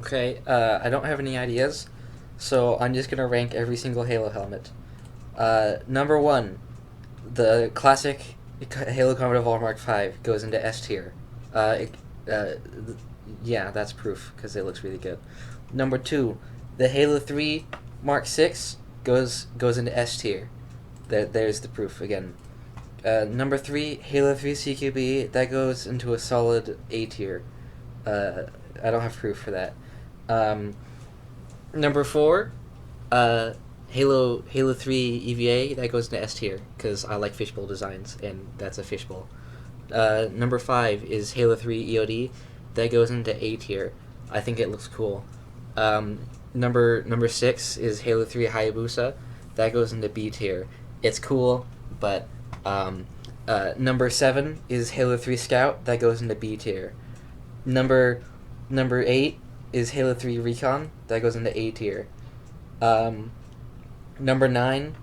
Okay, I don't have any ideas, so I'm just gonna rank every single Halo helmet. Number one, the classic Halo Combat Evolved Mark V goes into S tier. It, yeah, that's proof because it looks really good. Number two, the Halo 3 Mark 6 goes into S tier. There's the proof again. Number three, Halo 3 CQB, that goes into a solid A tier. Uh, I don't have proof for that. Um, Number four, uh, Halo 3 EVA, that goes into S tier because I like fishbowl designs and that's a fishbowl. Number five is Halo 3 EOD, that goes into A tier. I think it looks cool. Number six is Halo 3 Hayabusa, that goes into B tier. It's cool, but number seven is Halo 3 Scout, that goes into B tier. Number number eight is Halo 3 Recon, that goes into A tier. Um, number nine,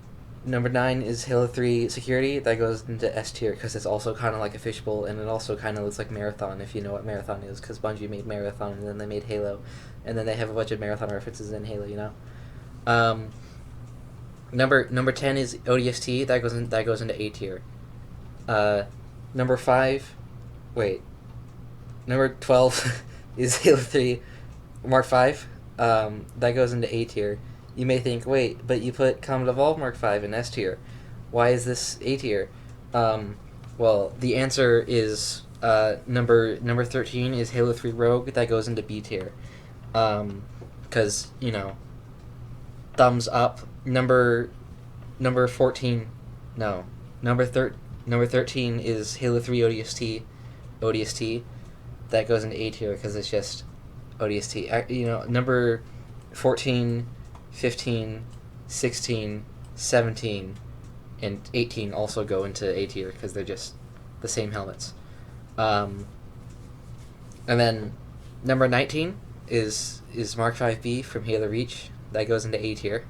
number nine is Halo 3 Security, that goes into S tier because it's also kind of like a fishbowl, and it also kind of looks like Marathon if you know what Marathon is, because Bungie made Marathon and then they made Halo, and then they have a bunch of Marathon references in Halo, you know. Um, number 10 is ODST, that goes into A tier. Uh, number five, wait, number 12 is Halo 3 Mark 5. That goes into A tier. You may think, wait, but you put Comet Evolved Mark 5 in S tier. Why is this A tier? Um, well, the answer is number 13 is Halo 3 Rogue. That goes into B tier. Because, you know, thumbs up. Number 14, no. Number 13 is Halo 3 ODST. That goes into A tier because it's just ODST. You know, number 14, 15, 16, 17, and 18 also go into A tier because they're just the same helmets. And then number 19 is Mark 5B from Halo Reach. That goes into A tier.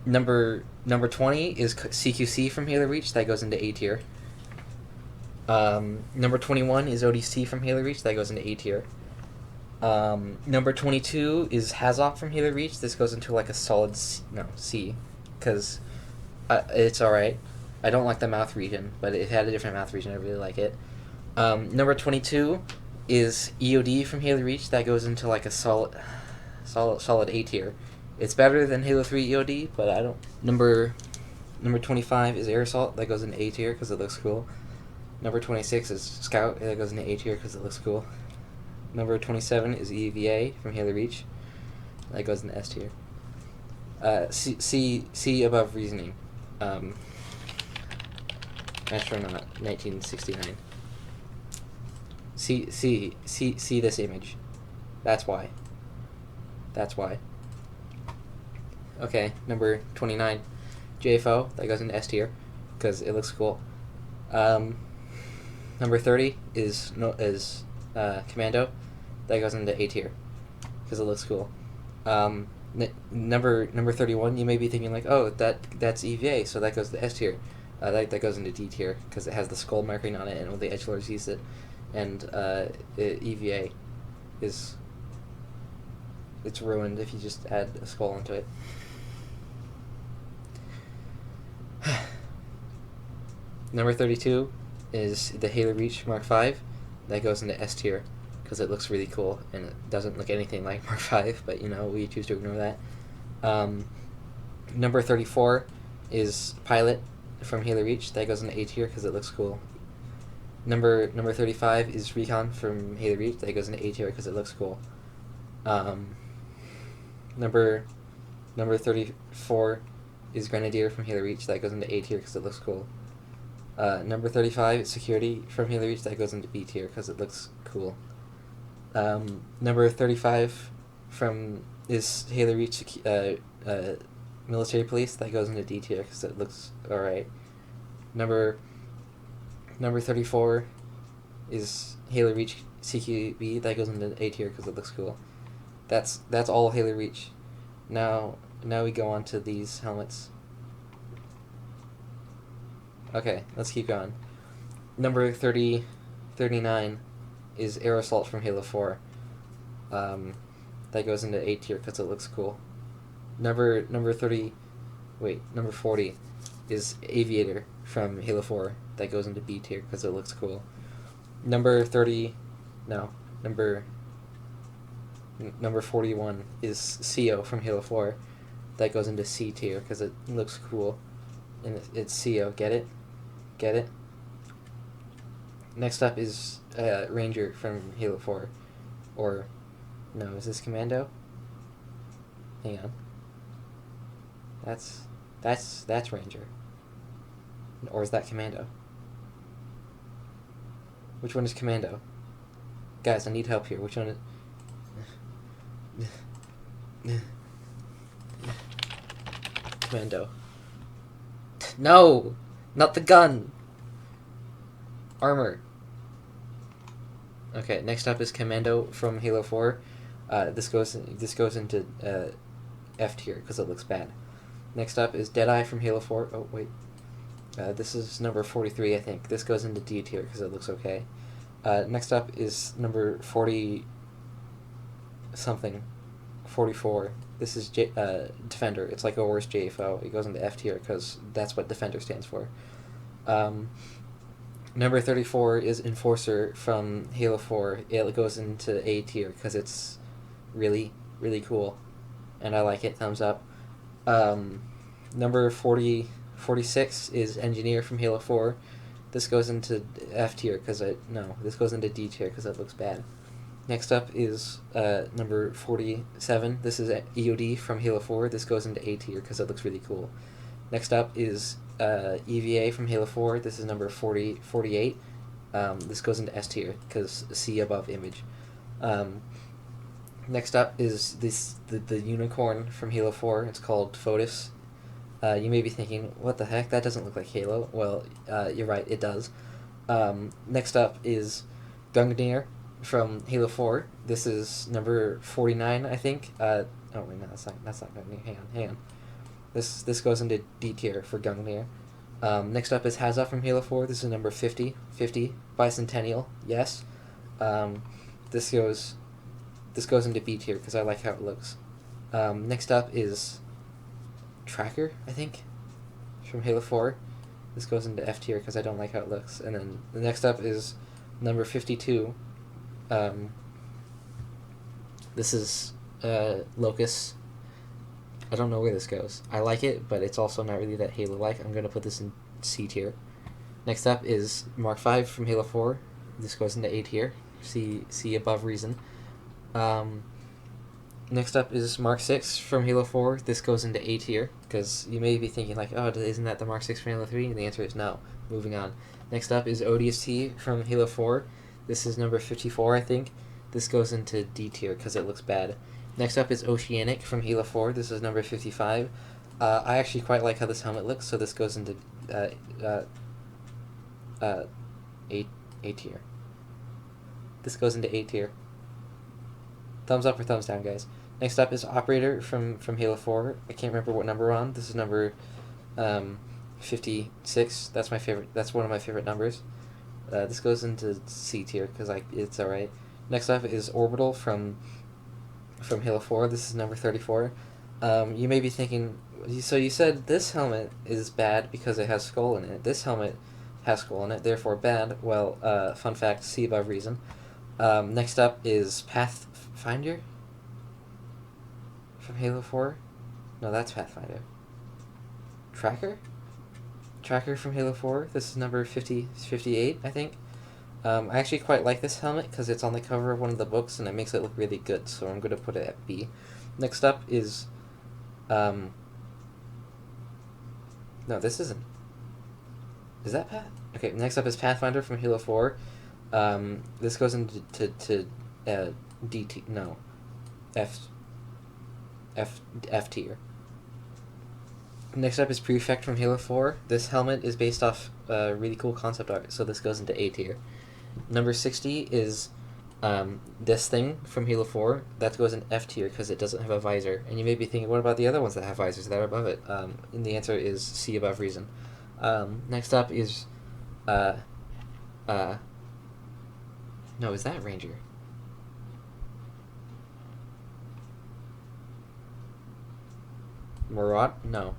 Number 20 is CQC from Halo Reach. That goes into A tier. Number 21 is ODC from Halo Reach. That goes into A tier. Number 22 is Hazok from Halo Reach. This goes into like a solid C, because it's alright. I don't like the mouth region, but it had a different mouth region. I really like it. Number 22 is EOD from Halo Reach. That goes into like a solid A tier. It's better than Halo 3 EOD, but I don't. Number 25 is Air Assault. That goes into A tier because it looks cool. Number 26 is Scout. That goes into A tier because it looks cool. Number 27 is EVA from Halo Reach. That goes into S tier. C above reasoning. Astronaut 1969. See this image. That's why. Okay, number 29, JFO. That goes into S tier because it looks cool. Number 30 is Commando. That goes into A tier because it looks cool. Number 31, you may be thinking like, oh, that's EVA, so that goes to S tier. That goes into D tier because it has the skull marking on it, and when the edgelord sees it, and EVA it's ruined if you just add a skull into it. Number 32 is the Halo Reach Mark V. That goes into S tier because it looks really cool and it doesn't look anything like Mark V, but you know, we choose to ignore that. Number 34 is Pilot from Halo Reach. That goes into A tier because it looks cool. Number 35 is Recon from Halo Reach. That goes into A tier because it looks cool. Number 34 is Grenadier from Halo Reach. That goes into A tier because it looks cool. Number 35 is Security from Halo Reach. That goes into B tier because it looks cool. Number 35 is Halo Reach Military Police. That goes into D tier because it looks alright. Number 34 is Halo Reach CQB. That goes into A tier because it looks cool. That's all Halo Reach. Now we go on to these helmets. Okay, let's keep going. Number 39 is Air Assault from Halo 4. That goes into A tier because it looks cool. Number 40 is Aviator from Halo 4. That goes into B tier because it looks cool. Number 41 is CO from Halo 4. That goes into C tier because it looks cool. And it's CO. Get it? Get it? Next up is Ranger from Halo 4. Or, no, is this Commando? Hang on. That's Ranger. Or is that Commando? Which one is Commando? Guys, I need help here. Which one is... Commando. No! Not the gun! Armor. Okay, next up is Commando from Halo 4. This goes into F tier because it looks bad. Next up is Deadeye from Halo 4. Oh, wait. This is number 43, I think. This goes into D tier because it looks okay. Next up is number 40 something. 44. This is Defender. It's like a worse JFO. It goes into F tier because that's what Defender stands for. Number 34 is Enforcer from Halo 4. It goes into A tier because it's really, really cool. And I like it. Thumbs up. Number 46 is Engineer from Halo 4. This goes into F tier because this goes into D tier because it looks bad. Next up is number 47. This is EOD from Halo 4. This goes into A tier because it looks really cool. Next up is EVA from Halo 4. This is number 48. This goes into S tier because C above image. Next up is the unicorn from Halo 4. It's called Fotis. You may be thinking, what the heck? That doesn't look like Halo. Well, you're right, it does. Next up is Gungnir from Halo 4. This is number 49, I think. Oh wait, no, that's not Gungnir. Hang on. This goes into D tier for Gungnir. Next up is Hazza from Halo 4. This is number 50. Bicentennial. Yes. This goes into B tier because I like how it looks. Next up is Tracker, I think, from Halo 4. This goes into F tier because I don't like how it looks. And then the next up is number 52. This is Locust. I don't know where this goes. I like it, but it's also not really that Halo-like. I'm going to put this in C tier. Next up is Mark V from Halo 4. This goes into A tier. C above Reason. Next up is Mark 6 from Halo 4. This goes into A tier, because you may be thinking, like, oh, isn't that the Mark 6 from Halo 3? And the answer is no. Moving on. Next up is ODST from Halo 4. This is number 54, I think. This goes into D tier, because it looks bad. Next up is Oceanic from Halo 4. This is number 55. I actually quite like how this helmet looks, so this goes into A tier. This goes into A tier. Thumbs up or thumbs down, guys. Next up is Operator from Halo 4. I can't remember what number we're on. This is number 56. That's my favorite. That's one of my favorite numbers. This goes into C tier because it's alright. Next up is Orbital from Halo 4. This is number 34. You may be thinking, so you said this helmet is bad because it has skull in it. This helmet has skull in it, therefore bad. Well, fun fact, C above Reason. Next up is Pathfinder from Halo 4. No, that's Pathfinder. Tracker from Halo 4. This is number 58, I think. I actually quite like this helmet because it's on the cover of one of the books and it makes it look really good, so I'm going to put it at B. Next up is... no, this isn't. Is that Path? Okay, next up is Pathfinder from Halo 4. This goes into DT... No. F tier. Next up is Prefect from Halo 4. This helmet is based off really cool concept art, so this goes into A tier. Number 60 is this thing from Halo 4. That goes in F tier because it doesn't have a visor. And you may be thinking, what about the other ones that have visors that are above it? And the answer is C above Reason. Next up is No, is that Ranger? Marauder? No.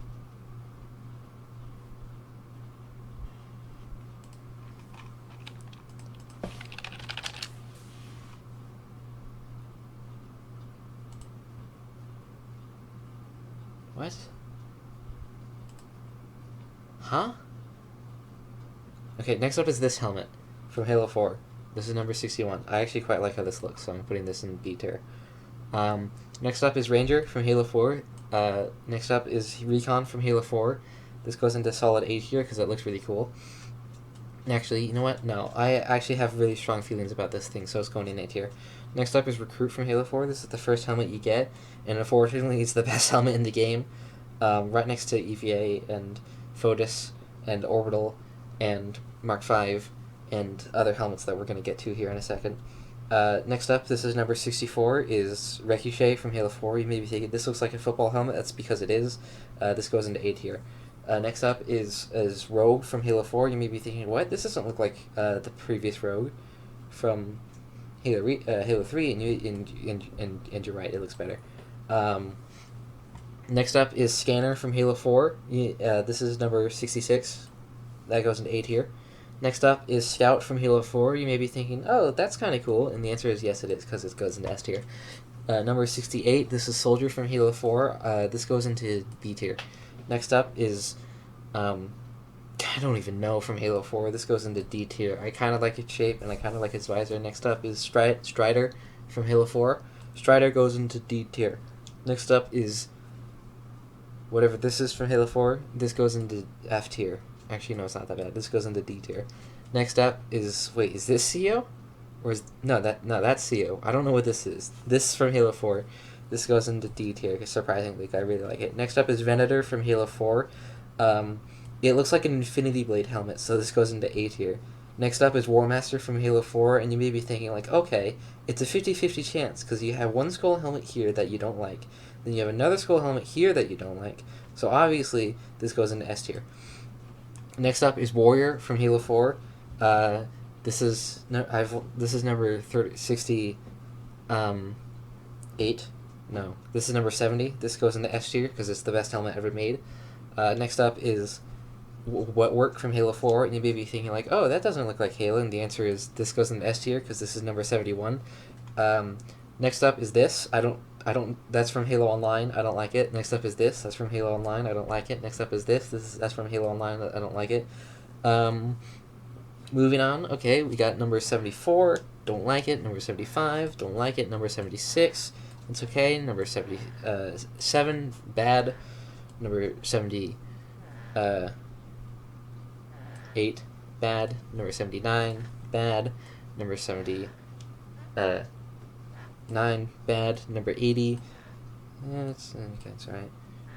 What? Huh? Okay, next up is this helmet from Halo 4. This is number 61. I actually quite like how this looks, so I'm putting this in B tier. Next up is Ranger from Halo 4. Next up is Recon from Halo 4. This goes into solid A tier because it looks really cool. Actually, you know what? No, I actually have really strong feelings about this thing, so it's going in A tier. Next up is Recruit from Halo 4. This is the first helmet you get, and unfortunately, it's the best helmet in the game. Right next to EVA and FOTUS and Orbital and Mark V and other helmets that we're going to get to here in a second. Next up, this is number 64, is Ricochet from Halo 4. You may be thinking, this looks like a football helmet. That's because it is. This goes into A tier. Next up is Rogue from Halo 4. You may be thinking, what? This doesn't look like the previous Rogue from Halo 3, and you're right, it looks better. Next up is Scanner from Halo 4. This is number 66. That goes into A tier. Next up is Scout from Halo 4. You may be thinking, oh, that's kind of cool. And the answer is yes, it is, because it goes into S tier. Number 68, this is Soldier from Halo 4. This goes into B tier. Next up is, I don't even know, from Halo 4. This goes into D tier. I kind of like its shape, and I kind of like its visor. Next up is Strider from Halo 4. Strider goes into D tier. Next up is whatever this is from Halo 4. This goes into F tier. Actually, no, it's not that bad. This goes into D tier. Next up is, wait, is this CO? Or is, no, that's CO. I don't know what this is. This is from Halo 4. This goes into D tier, because surprisingly, I really like it. Next up is Venator from Halo 4. It looks like an Infinity Blade helmet, so this goes into A tier. Next up is War Master from Halo 4, and you may be thinking, like, okay, it's a 50-50 chance, because you have one skull helmet here that you don't like. Then you have another skull helmet here that you don't like. So obviously, this goes into S tier. Next up is Warrior from Halo 4. This is number 68. No, this is number 70. This goes into S tier because it's the best helmet ever made. Next up is Wetwork from Halo 4, and you may be thinking like, oh, that doesn't look like Halo, and the answer is this goes into S tier because this is number 71. Next up is this. That's from Halo Online. I don't like it. Next up is this. That's from Halo Online. I don't like it. Next up is this. That's from Halo Online. I don't like it. Moving on. Okay, we got number 74. Don't like it. Number 75. Don't like it. Number 76. It's okay. Number 77. Bad. Number 78. Bad. Number 79. Bad. Number 70. 9, bad. Number 80, that's right.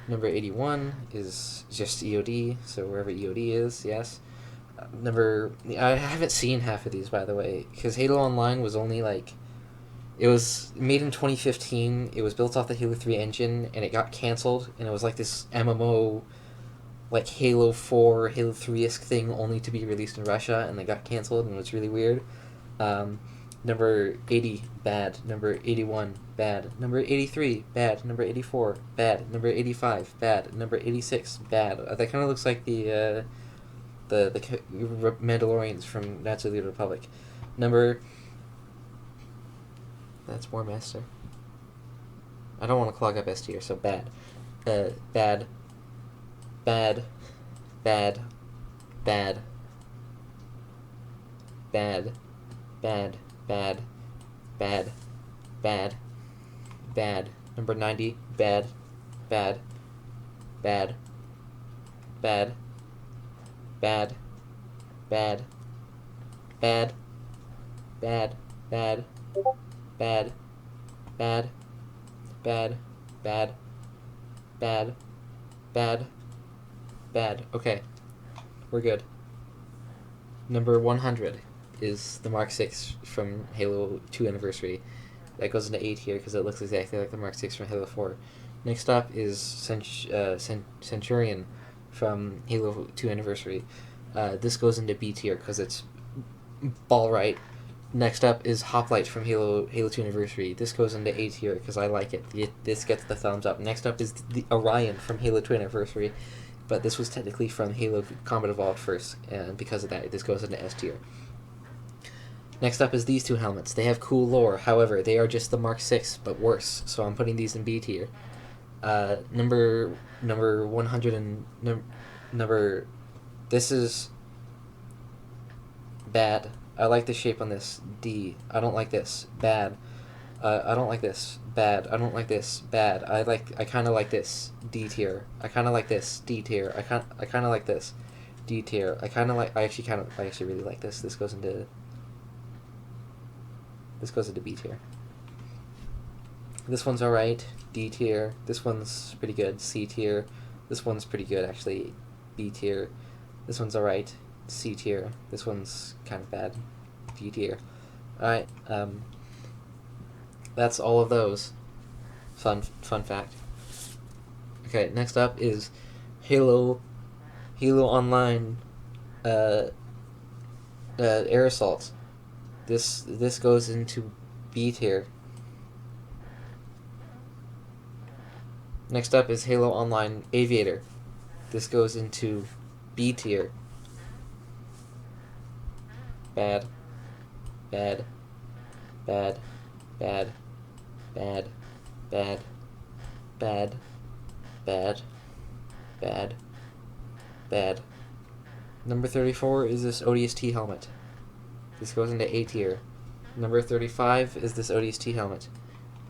Number 81 is just EOD, so wherever EOD is, yes. I haven't seen half of these, by the way, because Halo Online was only like, it was made in 2015, it was built off the Halo 3 engine, and it got cancelled, and it was like this MMO, like Halo 4, Halo 3-esque thing, only to be released in Russia, and it got cancelled, and it was really weird. Number 80, bad. Number 81, bad. Number 83, bad. Number 84, bad. Number 85, bad. Number 86, bad. That kind of looks like the Mandalorians from Knights of the Republic. That's War Master. I don't want to clog up S tier, so bad. Bad. Bad. Bad. Bad. Bad. Bad. Bad, bad, bad, bad. Number 90, bad, bad, bad, bad, bad, bad, bad, bad, bad, bad, bad, bad, bad, bad, bad, bad. Okay, we're good. Number 100 is the Mark 6 from Halo 2 Anniversary. That goes into A tier because it looks exactly like the Mark 6 from Halo 4. Next up is Centurion from Halo 2 Anniversary. This goes into B tier because it's ball right. Next up is Hoplite from Halo 2 Anniversary. This goes into A tier because I like it. This gets the thumbs up. Next up is the Orion from Halo 2 Anniversary, but this was technically from Halo Combat Evolved first, and because of that, this goes into S tier. Next up is these two helmets. They have cool lore, however, they are just the Mark 6, but worse, so I'm putting these in B tier. Number 100 and number... This is bad. I like the shape on this. D. I don't like this. Bad. I don't like this. Bad. I don't like this. Bad. I kind of like this. D tier. I kind of like this. D tier. I kind of like this. D tier. I actually really like this. This goes into B tier. This one's alright. D tier. This one's pretty good. C tier. This one's pretty good actually. B tier. This one's alright. C tier. This one's kind of bad. D tier. Alright, that's all of those. Fun fact. Okay, next up is Halo Online Air Assault. This goes into B tier. Next up is Halo Online Aviator. This goes into B tier. Bad. Bad. Bad. Bad. Bad. Bad. Bad. Bad. Bad. Bad. Number 34 is this ODST helmet. This goes into A tier. Number 35 is this ODST helmet.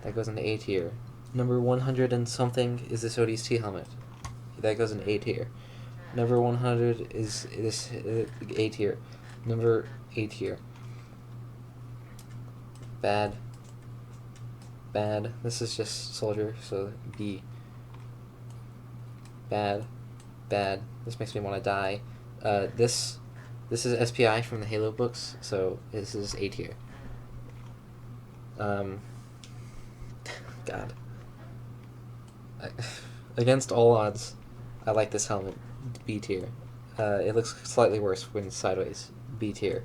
That goes into A tier. Number 100 and something is this ODST helmet. That goes into A tier. Number 100 is this A tier. Number A tier. Bad. Bad. This is just soldier, so B. Bad. Bad. This makes me want to die. This is SPI from the Halo books, so this is A tier. God. Against all odds, I like this helmet. B tier. It looks slightly worse when it's sideways. B tier.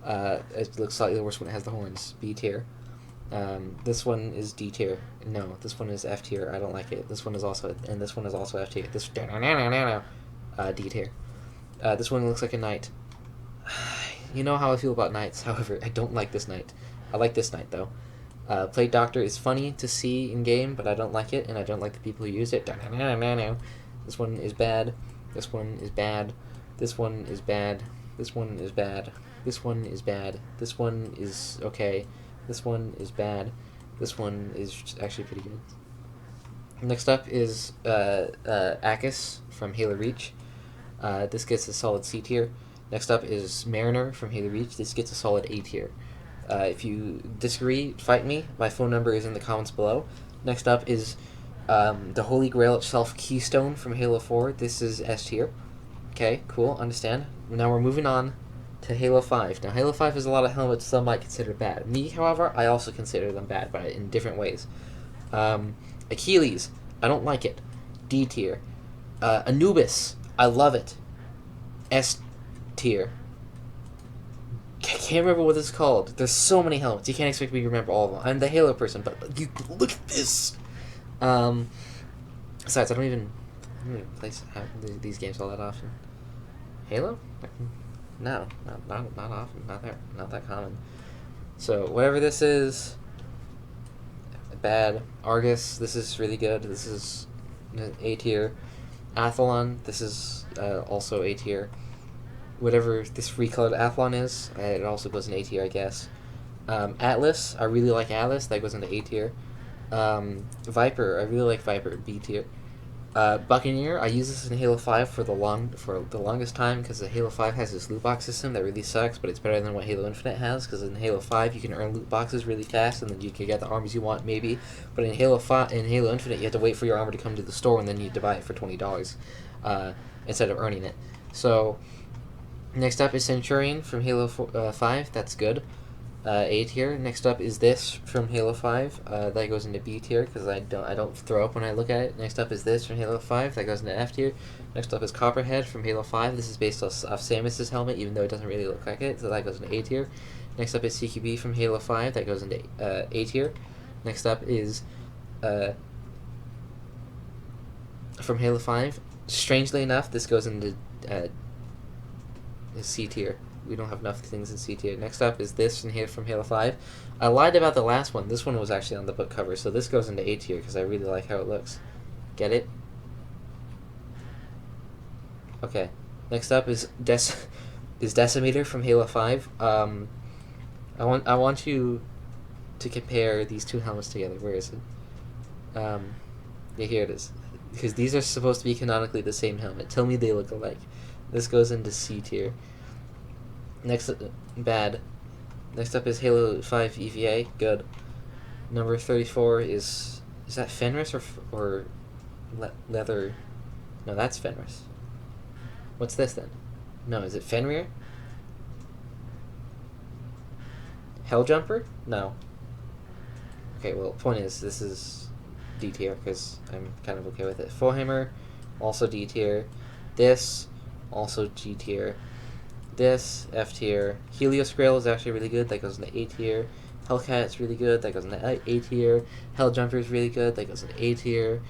It looks slightly worse when it has the horns. B tier. This one is D tier. No, this one is F tier. I don't like it. This one is also F tier. This D tier. This one looks like a knight. You know how I feel about knights. However, I don't like this knight. I like this knight though. Plague Doctor is funny to see in game, but I don't like it, and I don't like the people who use it. This one is bad. This one is bad. This one is bad. This one is bad. This one is bad. This one is okay. This one is bad. This one is actually pretty good. Next up is Akis from Halo Reach. This gets a solid C tier. Next up is Mariner from Halo Reach. This gets a solid A tier. If you disagree, fight me. My phone number is in the comments below. Next up is the Holy Grail itself, Keystone from Halo 4. This is S tier. Okay, cool, understand. Now we're moving on to Halo 5. Now Halo 5 has a lot of helmets some might consider bad. Me, however, I also consider them bad, but in different ways. Achilles, I don't like it. D tier. Anubis, I love it. S tier. Can't remember what it's called. There's so many helmets. You can't expect me to remember all of them. I'm the Halo person, but you look at this. Besides, I don't even play these games all that often. Halo? No, not often. Not that common. So whatever this is, bad. Argus, this is really good. This is A tier. Athlon, this is also A tier. Whatever this recolored Athlon is, it also goes in A tier, I guess. Atlas, I really like Atlas. That goes into A tier. Viper, I really like Viper. B tier. Buccaneer, I use this in Halo 5 for the longest time because the Halo 5 has this loot box system that really sucks, but it's better than what Halo Infinite has because in Halo 5 you can earn loot boxes really fast and then you can get the armors you want maybe, but in Halo Infinite you have to wait for your armor to come to the store and then you have to buy it for $20 instead of earning it. So next up is Centurion from Halo 5. That's good. A tier. Next up is this from Halo 5. That goes into B tier because I don't throw up when I look at it. Next up is this from Halo 5. That goes into F tier. Next up is Copperhead from Halo 5. This is based off Samus's helmet, even though it doesn't really look like it, so that goes into A tier. Next up is CQB from Halo 5. That goes into A tier. Next up is from Halo 5. Strangely enough, this goes into C tier. We don't have enough things in C tier. Next up is this from Halo 5. I lied about the last one. This one was actually on the book cover, so this goes into A tier because I really like how it looks. Get it? Okay. Next up is Decimator from Halo 5. I want you to compare these two helmets together. Where is it? Yeah, here it is. Because these are supposed to be canonically the same helmet. Tell me they look alike. This goes into C tier. Next, bad. Next up is Halo 5 EVA. Good. Number 34 is that Fenris or leather? No, that's Fenris. What's this then? No, is it Fenrir? Helljumper? No. Okay, well, point is, this is D tier because I'm kind of okay with it. Foehammer, also D tier. This, also G tier. This, F tier. Helios Grail is actually really good. That goes into A tier. Hellcat is really good. That goes into A tier. Helljumper is really good. That goes into A tier.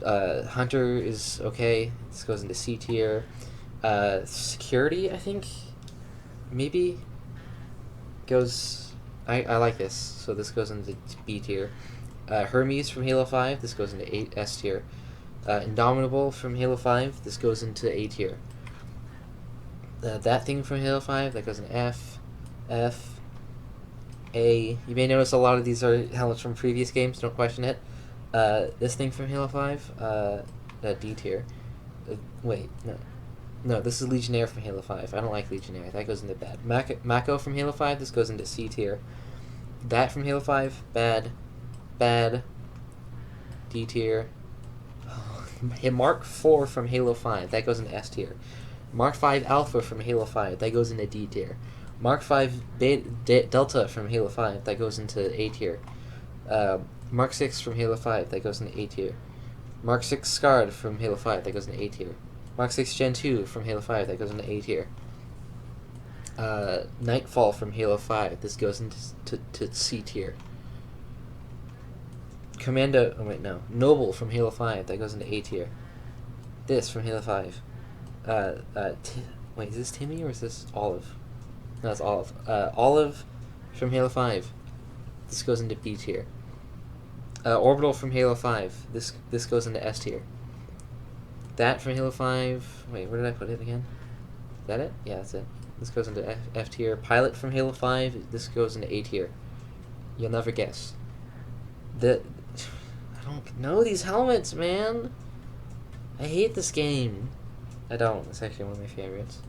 Hunter is okay. This goes into C tier. Security, I think, maybe goes. I like this, so this goes into B tier. Hermes from Halo 5, this goes into S tier. Indomitable from Halo 5, this goes into A tier. That thing from Halo 5, that goes into F, A. You may notice a lot of these are helmets from previous games, don't question it. This thing from Halo 5, D tier. Wait, no. No, this is Legionnaire from Halo 5. I don't like Legionnaire. That goes into bad. Mako from Halo 5, this goes into C tier. That from Halo 5, bad. Bad. D tier. Mark 4 from Halo 5, that goes into S tier. Mark 5 Alpha from Halo 5, that goes into D tier. Mark 5 Delta from Halo 5, that goes into A tier. Mark 6 from Halo 5, that goes into A tier. Mark 6 Scarred from Halo 5, that goes into A tier. Mark 6 Gen 2 from Halo 5, that goes into A tier. Nightfall from Halo 5, this goes into C tier. Commando, oh wait, no. Noble from Halo 5, that goes into A tier. This from Halo 5. Wait, is this Timmy or is this Olive? No, it's Olive. Olive from Halo 5, this goes into B tier. Orbital from Halo 5, this goes into S tier. That from Halo 5, wait, where did I put it again? Is that it? Yeah, that's it. This goes into F tier. Pilot from Halo 5, this goes into A tier. You'll never guess. I don't know these helmets, man. I hate this game. I don't. It's actually one of my favorites.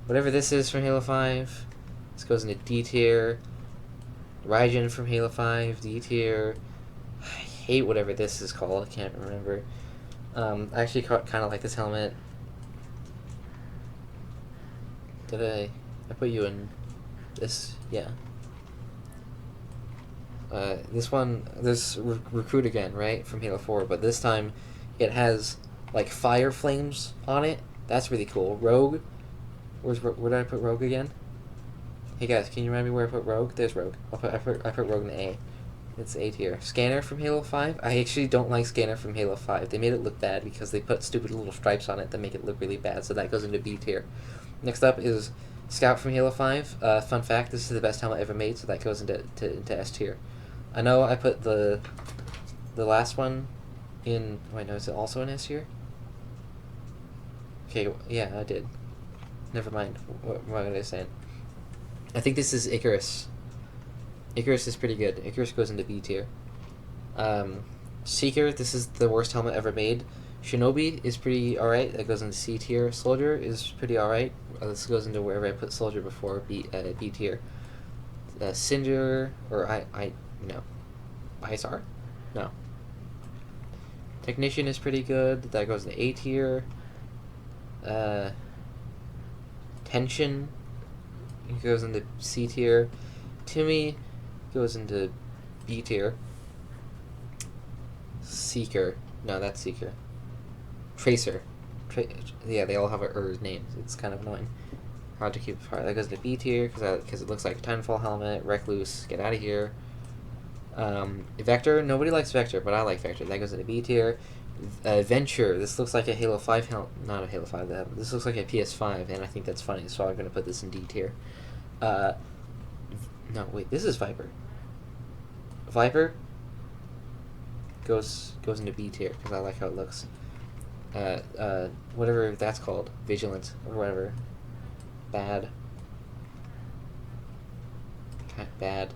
Whatever this is from Halo 5, this goes into D tier. Raijin from Halo 5, D tier. I hate whatever this is called. I can't remember. I actually kind of like this helmet. Did I put you in this? Yeah. This one, this Recruit again, right? From Halo 4, but this time it has, like, fire flames on it. That's really cool. Rogue. Where did I put Rogue again? Hey guys, can you remind me where I put Rogue? There's Rogue. I put Rogue in A. It's A tier. Scanner from Halo 5. I actually don't like Scanner from Halo 5. They made it look bad because they put stupid little stripes on it that make it look really bad, so that goes into B tier. Next up is Scout from Halo 5. Fun fact, this is the best helmet ever made, so that goes into S tier. I know I put the last one in... Wait, no, is it also in S tier? Okay, yeah, I did. Never mind. What was I saying? I think this is Icarus. Icarus is pretty good. Icarus goes into B tier. Seeker, this is the worst helmet ever made. Shinobi is pretty alright. That goes into C tier. Soldier is pretty alright. This goes into wherever I put Soldier before, B tier. Cinder, or ISR? No. Technician is pretty good. That goes into A tier. Tension goes into C tier. Timmy goes into B tier. Seeker. No, that's Seeker. Tracer. Yeah, they all have names. It's kind of annoying. Hard to keep apart. That goes to B tier because it looks like a Titanfall helmet. Recluse, get out of here. Vector, nobody likes Vector, but I like Vector. That goes into B tier. Venture, this looks like a Halo 5 helmet. Not a Halo 5, this looks like a PS5, and I think that's funny, so I'm going to put this in D tier. No, wait, this is Viper. Viper goes into B tier because I like how it looks. Whatever that's called, Vigilant or whatever. Bad. Okay, bad.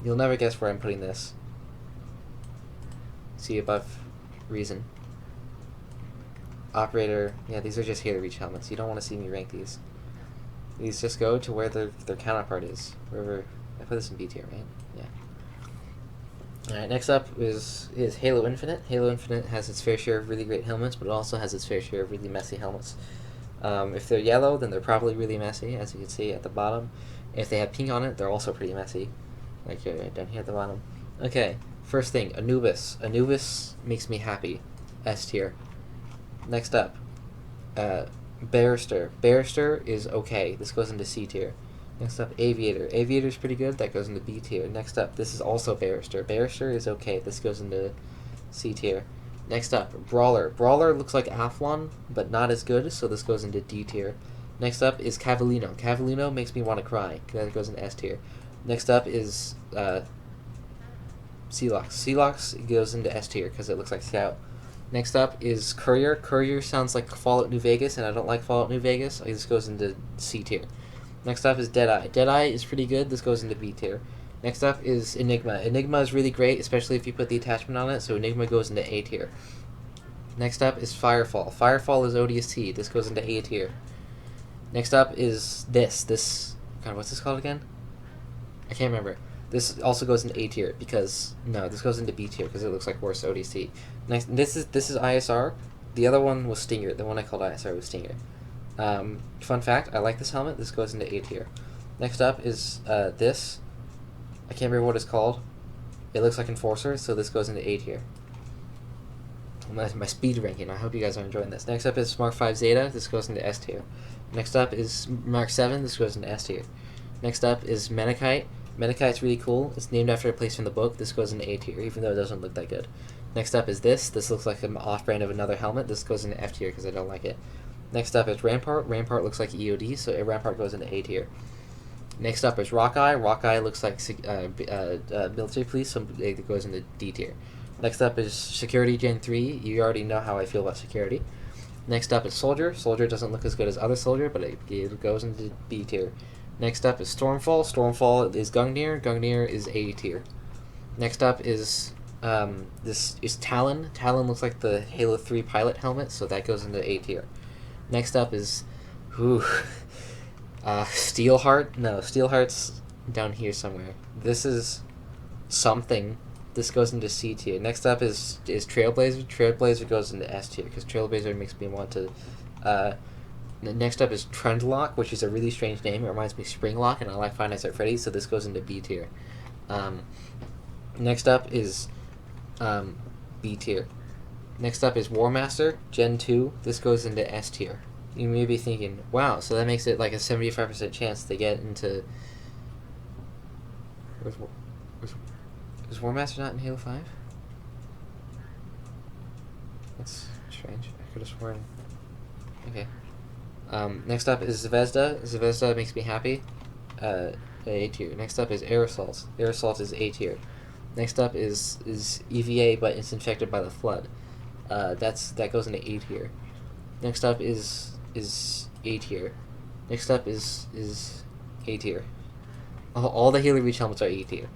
You'll never guess where I'm putting this. See above reason. Operator, yeah, these are just Halo Reach helmets. You don't want to see me rank these. These just go to where their counterpart is. Wherever I put this in B tier, right? Yeah. Alright, next up is Halo Infinite. Halo Infinite has its fair share of really great helmets, but it also has its fair share of really messy helmets. If they're yellow, then they're probably really messy, as you can see at the bottom. If they have pink on it, they're also pretty messy, like down here at the bottom. Okay, first thing, Anubis. Anubis makes me happy. S tier. Next up, Barrister. Barrister is okay. This goes into C tier. Next up, Aviator. Aviator's pretty good. That goes into B tier. Next up, this is also Barrister. Barrister is okay. This goes into C tier. Next up, Brawler. Brawler looks like Athlon, but not as good, so this goes into D tier. Next up is Cavallino. Cavallino makes me want to cry. That goes into S tier. Next up is Celox. Celox goes into S tier because it looks like Scout. Next up is Courier. Courier sounds like Fallout New Vegas, and I don't like Fallout New Vegas. This goes into C tier. Next up is Deadeye. Deadeye is pretty good. This goes into B tier. Next up is Enigma. Enigma is really great, especially if you put the attachment on it, so Enigma goes into A tier. Next up is Firefall. Firefall is ODST. This goes into A tier. Next up is this. God, what's this called again? I can't remember. This also goes into A tier because no, this goes into B tier because it looks like worse ODST. Next, this is ISR. The other one was Stinger. The one I called ISR was Stinger. Fun fact: I like this helmet. This goes into A tier. Next up is this. I can't remember what it's called. It looks like Enforcer, so this goes into A tier. My speed ranking. I hope you guys are enjoying this. Next up is Mark 5 Zeta. This goes into S tier. Next up is Mark 7. This goes into S tier. Next up is Menakite. Menakite's really cool. It's named after a place from the book. This goes into A tier, even though it doesn't look that good. Next up is this. This looks like an off-brand of another helmet. This goes into F tier because I don't like it. Next up is Rampart. Rampart looks like EOD, so Rampart goes into A tier. Next up is Rockeye. Rockeye looks like military police, so it goes into D tier. Next up is Security Gen 3. You already know how I feel about security. Next up is Soldier. Soldier doesn't look as good as other Soldier, but it goes into B tier. Next up is Stormfall. Stormfall is Gungnir. Gungnir is A tier. Next up is this is Talon. Talon looks like the Halo 3 pilot helmet, so that goes into A tier. Next up is Steelheart. No, Steelheart's down here somewhere. This is something. This goes into C tier. Next up is Trailblazer. Trailblazer goes into S tier because Trailblazer makes me want to. Next up is Trendlock, which is a really strange name. It reminds me of Springlock, and I like Five Nights at Freddy's, so this goes into B tier. Next up is B tier. Next up is Warmaster Gen 2. This goes into S tier. You may be thinking, wow, so that makes it like a 75% chance to get into. Is Warmaster not in Halo 5? That's strange. I could have sworn. Okay. Next up is Zvezda. Zvezda makes me happy. A tier. Next up is Aerosols. Aerosols is A tier. Next up is EVA, but it's infected by the flood. That goes into A tier. Next up is A tier. Next up is A tier. All the Halo Reach helmets are A tier.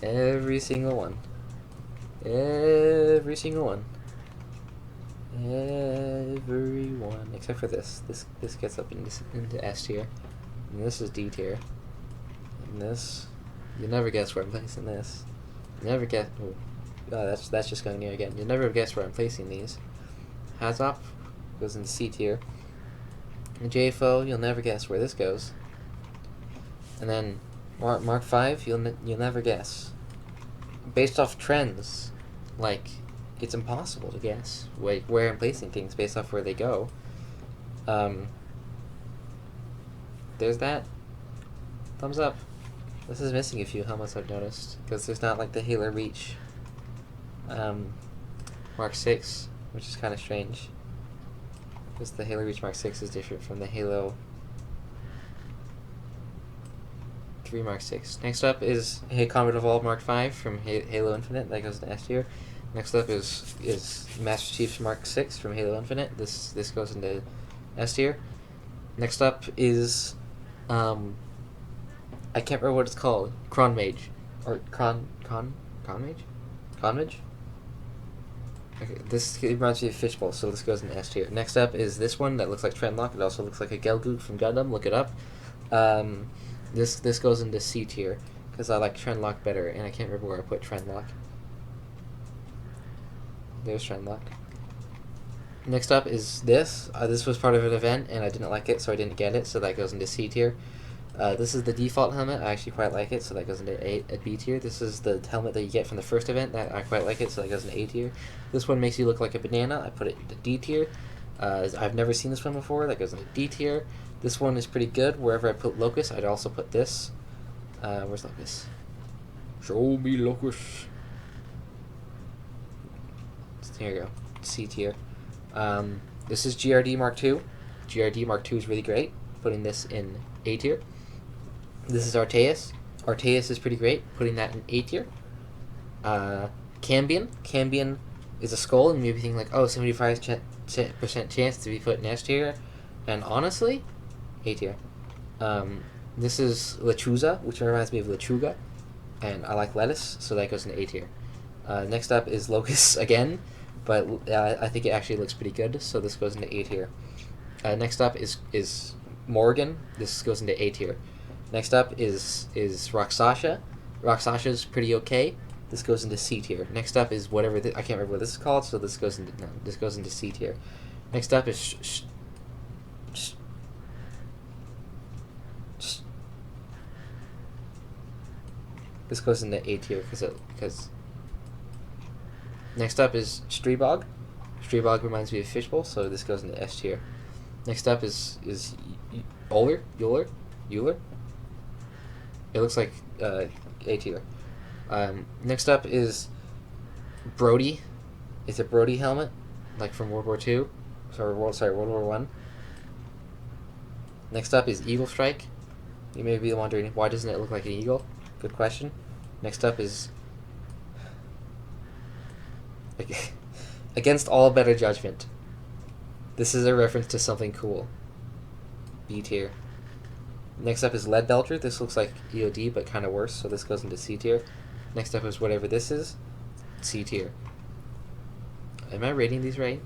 Every single one. Every single one. Everyone except for this. This gets up into S tier. And this is D tier. And this, you never guess where I'm placing this. You never guess. Oh, that's just going near again. You'll never guess where I'm placing these. Hazop goes into C tier. And JFO, you'll never guess where this goes. And then Mark 5, you'll never guess. Based off trends, like, it's impossible to guess where I'm placing things based off where they go. there's that. Thumbs up. This is missing a few helmets I've noticed, because there's not like the Halo Reach Mark 6, which is kind of strange. Because the Halo Reach Mark 6 is different from the Halo 3 Mark 6. Next up is Comet Evolved Mark 5 from Halo Infinite. That goes into S tier. Next up is Master Chief's Mark 6 from Halo Infinite. This goes into S tier. Next up is I can't remember what it's called. Cron Mage. Or Cron Mage? Okay, this reminds me of Fishbowl, so this goes in S tier. Next up is this one that looks like Trendlock. It also looks like a Gelgoot from Gundam. Look it up. This goes into C tier, because I like Trendlock better, and I can't remember where I put Trendlock. There's Trendlock. Next up is this. This was part of an event, and I didn't like it, so I didn't get it, so that goes into C tier. This is the default helmet. I actually quite like it, so that goes into a B tier. This is the helmet that you get from the first event. That I quite like it, so that goes into A tier. This one makes you look like a banana. I put it into D tier. I've never seen this one before. That goes into D tier. This one is pretty good. Wherever I put Locust, I'd also put this. Where's Locust? Show me Locust. Here you go. C tier. This is GRD Mark II. GRD Mark II is really great. Putting this in A tier. This is Artaeus. Artaeus is pretty great. Putting that in A tier. Cambion. Cambion is a skull, and maybe thinking like, oh, 75% chance to be put in S tier. And honestly, A tier. This is Lechuza, which reminds me of Lechuga. And I like lettuce, so that goes into A tier. Next up is Locust again, but I think it actually looks pretty good, so this goes into A tier. Next up is Morgan. This goes into A tier. Next up is Roxasha. Roxasha's pretty okay. This goes into C tier. Next up is whatever I can't remember what this is called, so this goes into C tier. Next up is this goes into A tier because. Next up is Streebog. Streebog reminds me of Fishbowl, so this goes into S tier. Next up is Euler. It looks like A tier. Next up is Brody. It's a Brody helmet, like from World War II. World War One. Next up is Eagle Strike. You may be wondering, why doesn't it look like an eagle? Good question. Next up is Against All Better Judgment. This is a reference to something cool. B tier. Next up is Lead Belcher. This looks like EOD, but kind of worse, so this goes into C tier. Next up is whatever this is. C tier. Am I rating these right?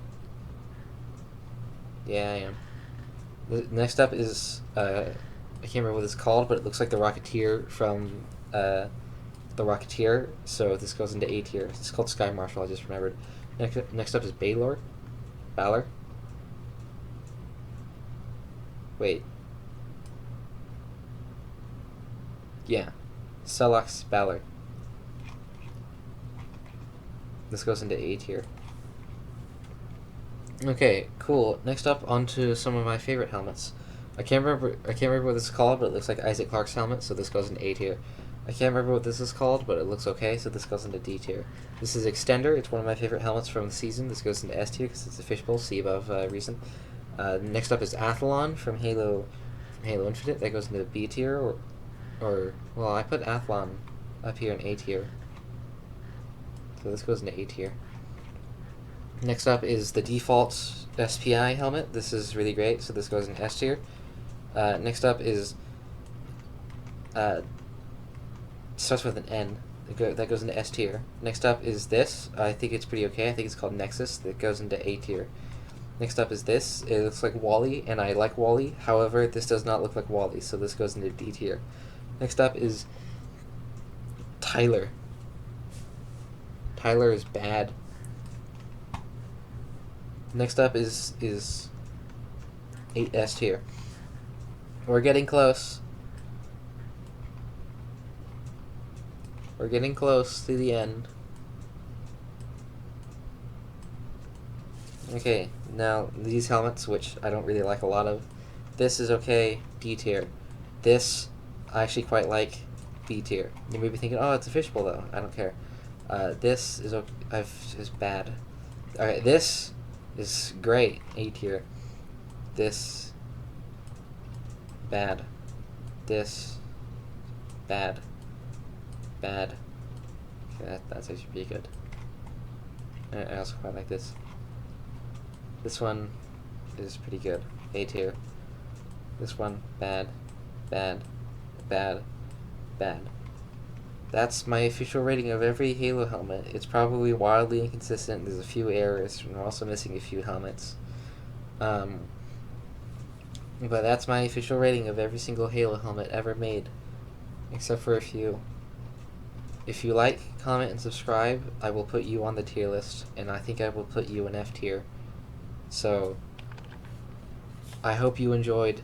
Yeah, I am. Next up is, I can't remember what it's called, but it looks like the Rocketeer from, the Rocketeer, so this goes into A tier. It's called Sky Marshal, I just remembered. Next up is Balor. Wait. Yeah. Celox Balor. This goes into A tier. Okay, cool. Next up, onto some of my favorite helmets. I can't remember what this is called, but it looks like Isaac Clarke's helmet, so this goes into A tier. I can't remember what this is called, but it looks okay, so this goes into D tier. This is Extender. It's one of my favorite helmets from the season. This goes into S tier because it's a Fishbowl. See above recent. Next up is Athlon from Halo Infinite. That goes into B tier, or well, I put Athlon up here in A tier. So this goes into A tier. Next up is the default SPI helmet. This is really great, so this goes in S tier. Next up is starts with an N. That goes into S tier. Next up is this. I think it's pretty okay. I think it's called Nexus. That goes into A tier. Next up is this. It looks like Wally, and I like Wally. However, this does not look like Wally, so this goes into D tier. Next up is Tyler. Tyler is bad. Next up is S tier. We're getting close. We're getting close to the end. Okay, now these helmets, which I don't really like a lot of. This is okay, D tier. This, I actually quite like, B tier. You may be thinking, oh, it's a fishbowl though. I don't care. This is is bad. Alright, this is great, A tier. This, bad. This, bad. Bad. Okay, that's actually pretty good. I also quite like this. This one is pretty good, A tier. This one, bad, bad, bad, bad. That's my official rating of every Halo helmet. It's probably wildly inconsistent. There's a few errors, and we're also missing a few helmets. But that's my official rating of every single Halo helmet ever made, except for a few. If you like, comment, and subscribe, I will put you on the tier list, and I think I will put you in F tier. So, I hope you enjoyed